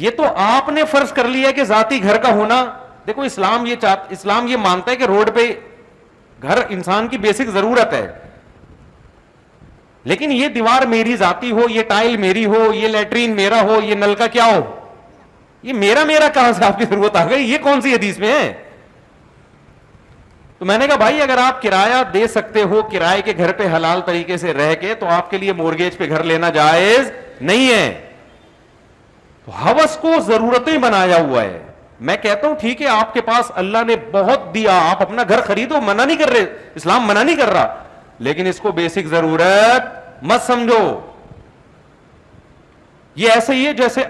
یہ تو آپ نے فرض کر لیا کہ ذاتی گھر کا ہونا. دیکھو اسلام یہ مانتا ہے کہ روڈ پہ گھر انسان کی بیسک ضرورت ہے, لیکن یہ دیوار میری ذاتی ہو, یہ ٹائل میری ہو, یہ لیٹرین میرا ہو, یہ نل کا کیا ہو, یہ میرا کہاں سے آپ کی ضرورت آ گئی؟ یہ کون سی حدیث میں ہے؟ تو میں نے کہا بھائی اگر آپ کرایہ دے سکتے ہو کرائے کے گھر پہ حلال طریقے سے رہ کے, تو آپ کے لیے مورگیج پہ گھر لینا جائز نہیں ہے. تو ہوس کو ضرورتیں بنایا ہوا ہے. میں کہتا ہوں ٹھیک ہے آپ کے پاس اللہ نے بہت دیا, آپ اپنا گھر خریدو, منع نہیں کر رہے, اسلام منع نہیں کر رہا, لیکن اس کو بیسک ضرورت مت سمجھو. یہ ایسے ہی ہے جیسے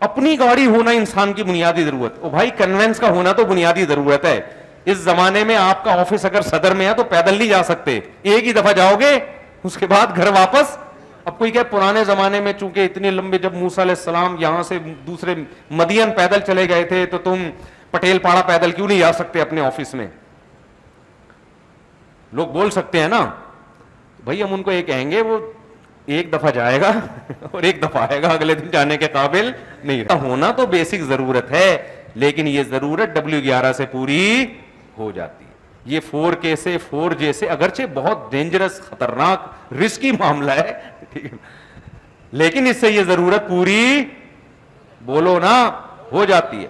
اپنی گاڑی ہونا انسان کی بنیادی ضرورت. او بھائی کنوینس کا ہونا تو بنیادی ضرورت ہے. اس زمانے میں آپ کا آفس اگر صدر میں ہے تو پیدل نہیں جا سکتے, ایک ہی دفعہ جاؤ گے, اس کے بعد گھر واپس. اب کوئی کہ پرانے زمانے میں چونکہ اتنے لمبے, جب موسیٰ علیہ السلام یہاں سے دوسرے مدین پیدل چلے گئے تھے, تو تم پٹیل پاڑا پیدل کیوں نہیں جا سکتے اپنے آفس میں؟ لوگ بول سکتے ہیں نا. بھائی ہم ان کو یہ کہیں گے وہ ایک دفعہ جائے گا اور ایک دفعہ آئے گا, اگلے دن جانے کے قابل نہیں. ہونا تو بیسک ضرورت ہے, لیکن یہ ضرورت W11 سے پوری ہو جاتی ہے. یہ 4K سے 4J سے اگرچہ بہت ڈینجرس, خطرناک, رسکی معاملہ ہے, لیکن اس سے یہ ضرورت پوری بولو نا ہو جاتی ہے.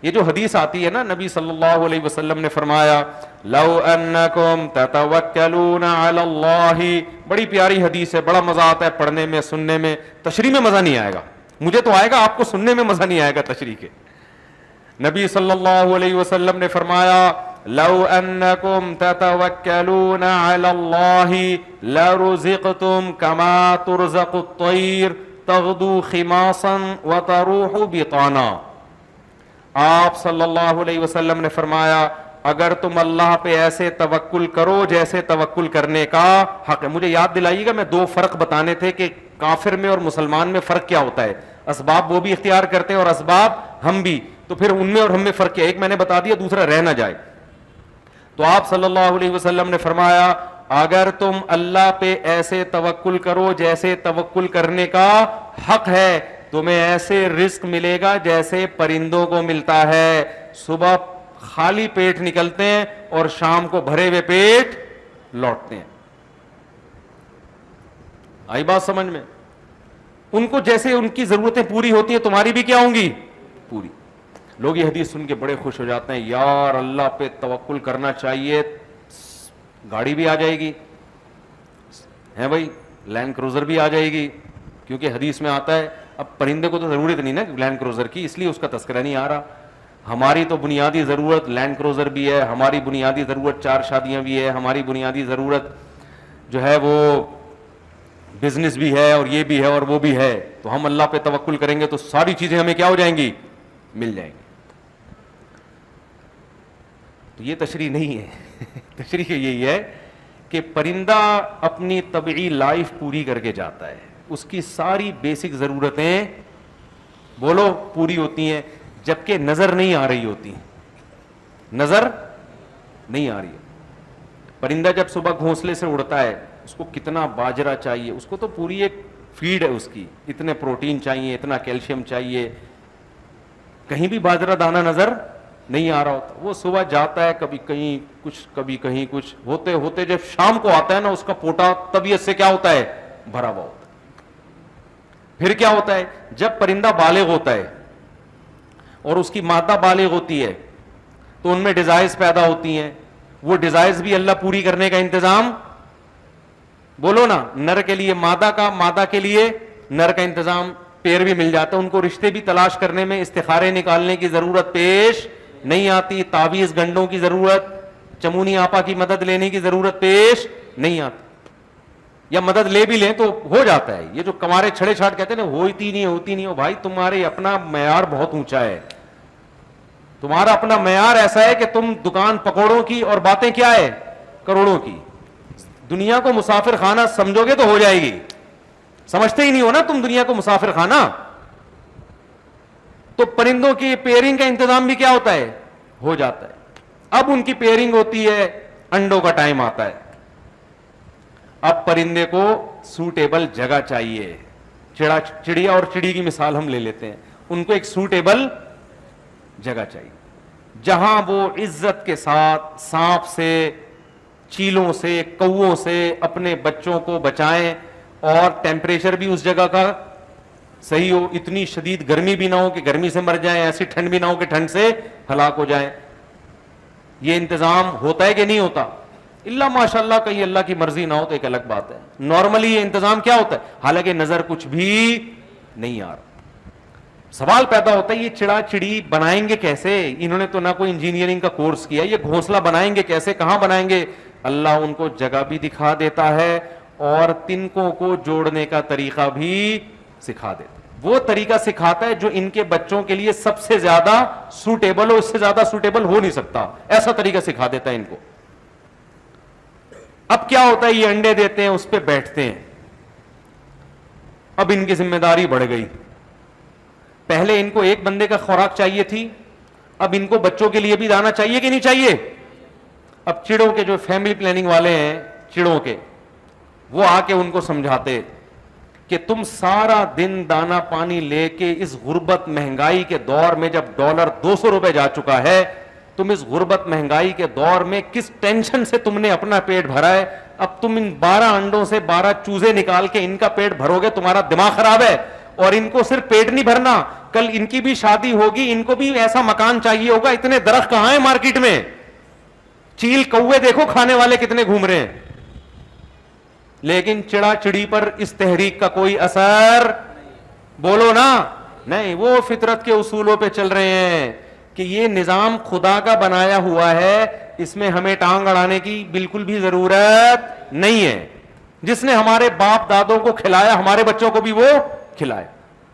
یہ جو حدیث آتی ہے نا, نبی صلی اللہ علیہ وسلم نے فرمایا لو انکم تتوکلون علی اللہ, بڑی پیاری حدیث ہے, بڑا مزہ آتا ہے پڑھنے میں, سننے میں. تشریح میں مزہ نہیں آئے گا, مجھے تو آئے گا, آپ کو سننے میں مزہ نہیں آئے گا تشریح کے. نبی صلی اللہ علیہ وسلم نے فرمایا لو انکم تتوکلون علی اللہ لرزقتم کما ترزق الطیر تغدو خماصا وتروح بطانا. آپ صلی اللہ علیہ وسلم نے فرمایا اگر تم اللہ پہ ایسے توکل کرو جیسے توکل کرنے کا حق ہے. مجھے یاد دلائیے گا, میں 2 فرق بتانے تھے کہ کافر میں اور مسلمان میں فرق کیا ہوتا ہے. اسباب وہ بھی اختیار کرتے ہیں اور اسباب ہم بھی, تو پھر ان میں اور ہم میں فرق کیا؟ ایک میں نے بتا دیا, دوسرا رہ نہ جائے. تو آپ صلی اللہ علیہ وسلم نے فرمایا اگر تم اللہ پہ ایسے توکل کرو جیسے توکل کرنے کا حق ہے, تمہیں ایسے رزق ملے گا جیسے پرندوں کو ملتا ہے. صبح خالی پیٹ نکلتے ہیں اور شام کو بھرے ہوئے پیٹ لوٹتے ہیں. آئی بات سمجھ میں؟ ان کو جیسے ان کی ضرورتیں پوری ہوتی ہیں, تمہاری بھی کیا ہوں گی؟ پوری. لوگ یہ حدیث سن کے بڑے خوش ہو جاتے ہیں, یار اللہ پہ توکل کرنا چاہیے, گاڑی بھی آ جائے گی ہے بھائی, لینڈ کروزر بھی آ جائے گی, کیونکہ حدیث میں آتا ہے. اب پرندے کو تو ضرورت نہیں نا لینڈ کروزر کی, اس لیے اس کا تذکرہ نہیں آ رہا. ہماری تو بنیادی ضرورت لینڈ کروزر بھی ہے, ہماری بنیادی ضرورت 4 شادیاں بھی ہے, ہماری بنیادی ضرورت جو ہے وہ بزنس بھی ہے, اور یہ بھی ہے اور وہ بھی ہے. تو ہم اللہ پہ توکل کریں گے تو ساری چیزیں ہمیں کیا ہو جائیں گی؟ مل جائیں گی. تو یہ تشریح نہیں ہے. تشریح یہی ہے کہ پرندہ اپنی طبعی لائف پوری کر کے جاتا ہے, اس کی ساری بیسک ضرورتیں بولو پوری ہوتی ہیں, جبکہ نظر نہیں آ رہی ہوتی, نظر نہیں آ رہی ہے. پرندہ جب صبح گھونسلے سے اڑتا ہے, اس کو کتنا باجرہ چاہیے, اس کو تو پوری ایک فیڈ ہے اس کی, اتنے پروٹین چاہیے, اتنا کیلشیم چاہیے. کہیں بھی باجرہ دانہ نظر نہیں آ رہا ہوتا. وہ صبح جاتا ہے, کبھی کہیں کچھ کبھی کہیں کچھ, ہوتے ہوتے جب شام کو آتا ہے نا, اس کا پوٹا طبیعت سے کیا ہوتا ہے؟ بھرا ہوا ہوتا ہے. پھر کیا ہوتا ہے جب پرندہ بالغ ہوتا ہے اور اس کی مادہ بالغ ہوتی ہے, تو ان میں ڈیزائرز پیدا ہوتی ہیں. وہ ڈیزائرز بھی اللہ پوری کرنے کا انتظام, بولو نا, نر کے لیے مادہ کا, مادہ کے لیے نر کا انتظام. پیر بھی مل جاتا ہے, ان کو رشتے بھی تلاش کرنے میں استخارے نکالنے کی ضرورت پیش نہیں آتی, تعویذ گنڈوں کی ضرورت, چمونی آپا کی مدد لینے کی ضرورت پیش نہیں آتی, یا مدد لے بھی لیں تو ہو جاتا ہے. یہ جو کمارے چھڑے چھاٹ کہتے ہیں نا ہوتی نہیں ہوتی نہیں, ہو بھائی تمہارے اپنا معیار بہت اونچا ہے, تمہارا اپنا معیار ایسا ہے کہ تم دکان پکوڑوں کی اور باتیں کیا ہے کروڑوں کی. دنیا کو مسافر خانہ سمجھو گے تو ہو جائے گی, سمجھتے ہی نہیں ہو نا تم دنیا کو مسافر خانہ. تو پرندوں کی پیئرنگ کا انتظام بھی کیا ہوتا ہے؟ ہو جاتا ہے. اب ان کی پیئرنگ ہوتی ہے, انڈوں کا ٹائم آتا ہے. اب پرندے کو سوٹیبل جگہ چاہیے. چڑیا اور چڑی کی مثال ہم لے لیتے ہیں. ان کو ایک سوٹیبل جگہ چاہیے جہاں وہ عزت کے ساتھ سانپ سے، چیلوں سے، کووں سے اپنے بچوں کو بچائیں، اور ٹیمپریچر بھی اس جگہ کا صحیح ہو، اتنی شدید گرمی بھی نہ ہو کہ گرمی سے مر جائیں، ایسی ٹھنڈ بھی نہ ہو کہ ٹھنڈ سے ہلاک ہو جائیں. یہ انتظام ہوتا ہے کہ نہیں ہوتا؟ اللہ ماشاء اللہ کہیں اللہ کی مرضی نہ ہو تو ایک الگ بات ہے. نارملی یہ انتظام کیا ہوتا ہے؟ حالانکہ نظر کچھ بھی نہیں آ رہا. سوال پیدا ہوتا ہے یہ چڑا چڑی بنائیں گے کیسے؟ انہوں نے تو نہ کوئی انجینئرنگ کا کورس کیا، یہ گھونسلہ بنائیں گے کیسے، کہاں بنائیں گے؟ اللہ ان کو جگہ بھی دکھا دیتا ہے اور تنکوں کو جوڑنے کا طریقہ بھی سکھا دیتا ہے. وہ طریقہ سکھاتا ہے جو ان کے بچوں کے لیے سب سے زیادہ سوٹیبل ہو، اس سے زیادہ سوٹیبل ہو نہیں سکتا، ایسا طریقہ سکھا دیتا ہے ان کو. اب کیا ہوتا ہے، یہ انڈے دیتے ہیں، اس پہ بیٹھتے ہیں. اب ان کی ذمہ داری بڑھ گئی. پہلے ان کو ایک بندے کا خوراک چاہیے تھی، اب ان کو بچوں کے لیے بھی دانا چاہیے کہ نہیں چاہیے؟ اب چڑوں کے جو فیملی پلاننگ والے ہیں چڑوں کے، وہ آ کے ان کو سمجھاتے کہ تم سارا دن دانا پانی لے کے اس غربت مہنگائی کے دور میں، جب ڈالر 200 روپے جا چکا ہے، تم اس غربت مہنگائی کے دور میں کس ٹینشن سے تم نے اپنا پیٹ بھرا ہے؟ اب تم ان 12 انڈوں سے 12 چوزے نکال کے ان کا پیٹ بھرو گے، تمہارا دماغ خراب ہے. اور ان کو صرف پیٹ نہیں بھرنا، کل ان کی بھی شادی ہوگی، ان کو بھی ایسا مکان چاہیے ہوگا. اتنے درخت کہاں ہیں مارکیٹ میں؟ چیل کوے دیکھو کھانے والے کتنے گھوم رہے ہیں. لیکن چڑا چڑی پر اس تحریک کا کوئی اثر، بولو نا، نہیں. وہ فطرت کے اصولوں پہ چل رہے ہیں کہ یہ نظام خدا کا بنایا ہوا ہے، اس میں ہمیں ٹانگ اڑانے کی بالکل بھی ضرورت نہیں ہے. جس نے ہمارے باپ دادوں کو کھلایا، ہمارے بچوں کو بھی وہ کھلائے.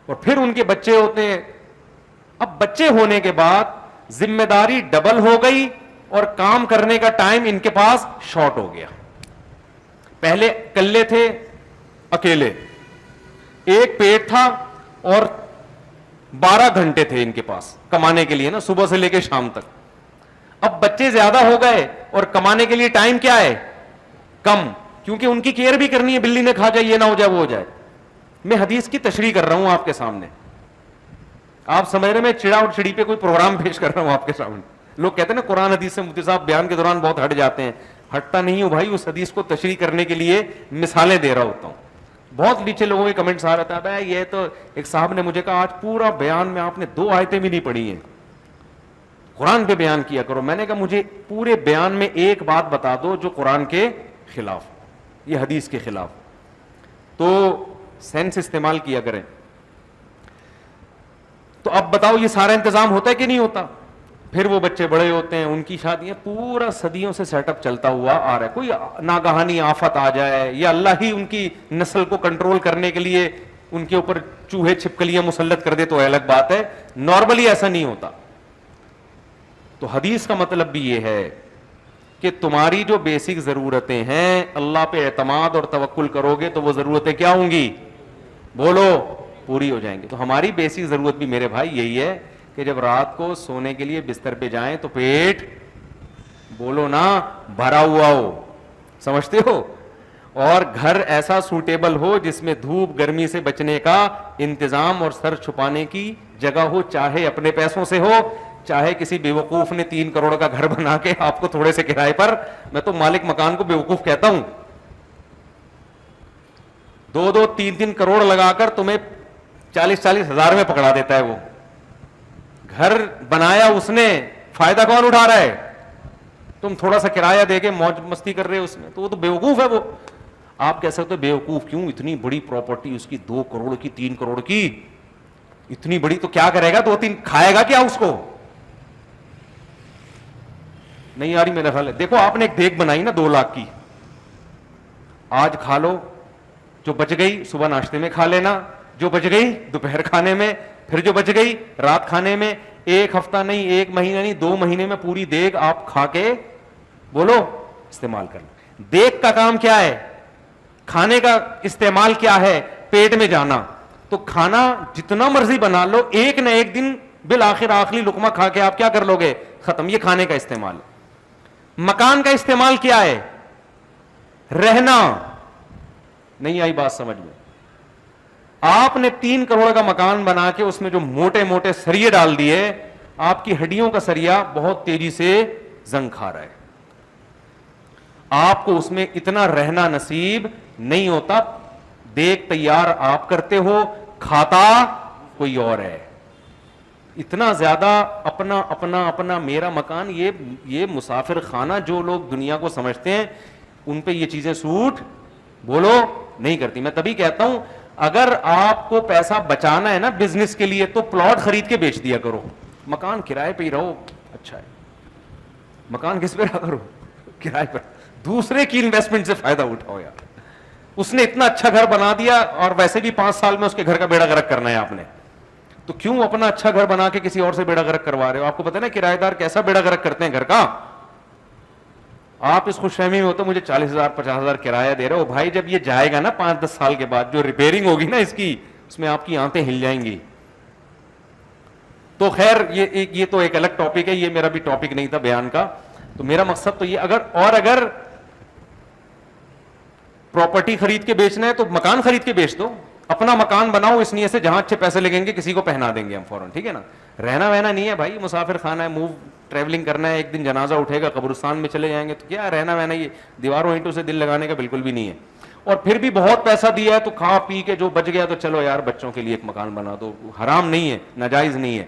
اور پھر ان کے بچے ہوتے ہیں. اب بچے ہونے کے بعد ذمہ داری ڈبل ہو گئی اور کام کرنے کا ٹائم ان کے پاس شارٹ ہو گیا. پہلے کلے تھے، اکیلے، ایک پیٹ تھا اور 12 گھنٹے تھے ان کے پاس کمانے کے لیے نا، صبح سے لے کے شام تک. اب بچے زیادہ ہو گئے اور کمانے کے لیے ٹائم کیا ہے؟ کم، کیونکہ ان کی کیئر بھی کرنی ہے. بلی نے کھا جائے، یہ نہ ہو جائے، وہ ہو جائے. میں حدیث کی تشریح کر رہا ہوں آپ کے سامنے، آپ سمجھ رہے میں چڑا اور چڑی پہ کوئی پروگرام پیش کر رہا ہوں آپ کے سامنے. لوگ کہتے ہیں نا قرآن حدیث سے مفتی صاحب بیان کے دوران بہت ہٹ جاتے ہیں. ہٹتا نہیں ہوں بھائی، اس حدیث کو تشریح کرنے کے لیے مثالیں دے رہا ہوتا ہوں. بہت نیچے لوگوں کے کمنٹس آ رہا تھا، یہ تو ایک صاحب نے مجھے کہا آج پورا بیان میں آپ نے 2 آیتیں بھی نہیں پڑھی ہیں، قرآن پہ بیان کیا کرو. میں نے کہا مجھے پورے بیان میں ایک بات بتا دو جو قرآن کے خلاف، یہ حدیث کے خلاف، تو سینس استعمال کیا کریں. تو اب بتاؤ یہ سارا انتظام ہوتا ہے کہ نہیں ہوتا؟ پھر وہ بچے بڑے ہوتے ہیں، ان کی شادیاں، پورا صدیوں سے سیٹ اپ چلتا ہوا آ رہا ہے. کوئی ناگہانی آفت آ جائے یا اللہ ہی ان کی نسل کو کنٹرول کرنے کے لیے ان کے اوپر چوہے چھپکلیاں مسلط کر دے تو الگ بات ہے. نارملی ایسا نہیں ہوتا. تو حدیث کا مطلب بھی یہ ہے کہ تمہاری جو بیسک ضرورتیں ہیں، اللہ پہ اعتماد اور توکل کرو گے تو وہ ضرورتیں کیا ہوں گی؟ بولو، پوری ہو جائیں گی. تو ہماری بیسک ضرورت بھی میرے بھائی یہی ہے کہ جب رات کو سونے کے لیے بستر پہ جائیں تو پیٹ، بولو نا، بھرا ہوا ہو، سمجھتے ہو، اور گھر ایسا سوٹیبل ہو جس میں دھوپ گرمی سے بچنے کا انتظام اور سر چھپانے کی جگہ ہو، چاہے اپنے پیسوں سے ہو، چاہے کسی بیوقوف نے 3 کروڑ کا گھر بنا کے آپ کو تھوڑے سے کرائے پر، میں تو مالک مکان کو بیوقوف کہتا ہوں، 2-2, 3-3 کروڑ لگا کر تمہیں 40-40 ہزار میں پکڑا دیتا ہے. وہ گھر بنایا اس نے، فائدہ کون اٹھا رہا ہے؟ تم تھوڑا سا کرایہ دے کے موج مستی کر رہے ہو اس میں. تو وہ تو بیوقوف ہے. وہ آپ کہہ سکتے ہو بیوقوف کیوں؟ اتنی بڑی پراپرٹی اس کی، 2 کروڑ کی، 3 کروڑ کی، اتنی بڑی، تو کیا کرے گا؟ 2-3 کھائے گا کیا اس کو؟ نہیں آ رہی میرا خیال ہے. دیکھو آپ نے ایک دیگ بنائی نا 2 لاکھ کی، آج کھا لو، جو بچ گئی صبح ناشتے میں کھا لینا، جو بچ گئی دوپہر کھانے میں، پھر جو بچ گئی رات کھانے میں. 1 ہفتہ نہیں، 1 مہینہ نہیں، 2 مہینے میں پوری دیگ آپ کھا کے، بولو، استعمال کر لو. دیگ کا کام کیا ہے؟ کھانے کا استعمال کیا ہے؟ پیٹ میں جانا. تو کھانا جتنا مرضی بنا لو، ایک نہ ایک دن بالآخر آخری لقمہ کھا کے آپ کیا کر لو گے؟ ختم. یہ کھانے کا استعمال. مکان کا استعمال کیا ہے؟ رہنا. نہیں آئی بات سمجھ میں؟ آپ نے 3 کروڑ کا مکان بنا کے اس میں جو موٹے موٹے سریے ڈال دیے, آپ کی ہڈیوں کا سریا بہت تیزی سے زنگ کھا رہا ہے, آپ کو اس میں اتنا رہنا نصیب نہیں ہوتا. دیکھ تیار آپ کرتے ہو, کھاتا کوئی اور ہے. اتنا زیادہ اپنا اپنا اپنا میرا مکان, یہ مسافر خانہ جو لوگ دنیا کو سمجھتے ہیں ان پہ یہ چیزیں سوٹ بولو نہیں کرتی. میں تبھی کہتا ہوں اگر آپ کو پیسہ بچانا ہے نا بزنس کے لیے تو پلاٹ خرید کے بیچ دیا کرو, مکان کرائے پہ ہی رہو. اچھا ہے, مکان کس پہ رہا کرو, کرائے پر. دوسرے کی انویسٹمنٹ سے فائدہ اٹھاؤ یار. اس نے اتنا اچھا گھر بنا دیا اور ویسے بھی 5 سال میں اس کے گھر کا بیڑا غرق کرنا ہے آپ نے, تو کیوں اپنا اچھا گھر بنا کے کسی اور سے بیڑا غرق کروا رہے ہو؟ آپ کو پتہ ہے نا کرایہ دار کیسا بیڑا غرق کرتے ہیں گھر کا. آپ اس خوش فہمی میں ہوتے مجھے 40,000 50,000 کرایہ دے رہے ہو, بھائی جب یہ جائے گا نا 5-10 سال کے بعد جو ریپیئرنگ ہوگی نا اس کی, اس میں آپ کی آنتیں ہل جائیں گی. تو خیر یہ تو ایک الگ ٹاپک ہے, یہ میرا بھی ٹاپک نہیں تھا بیان کا. تو میرا مقصد تو یہ اگر پراپرٹی خرید کے بیچنا ہے تو مکان خرید کے بیچ دو, اپنا مکان بناؤ اس نیت سے جہاں اچھے پیسے لگیں گے کسی کو پہنا دیں گے ہم فوراً, ٹھیک ہے نا. رہنا وہنا نہیں ہے بھائی, مسافر خانہ ہے, موو ٹریولنگ کرنا ہے, ایک دن جنازہ اٹھے گا قبرستان میں چلے جائیں گے, تو کیا رہنا وہنا, یہ دیواروں اینٹوں سے دل لگانے کا بالکل بھی نہیں ہے. اور پھر بھی بہت پیسہ دیا ہے تو کھا پی کے جو بچ گیا تو چلو یار بچوں کے لیے ایک مکان بنا دو, حرام نہیں ہے, ناجائز نہیں ہے.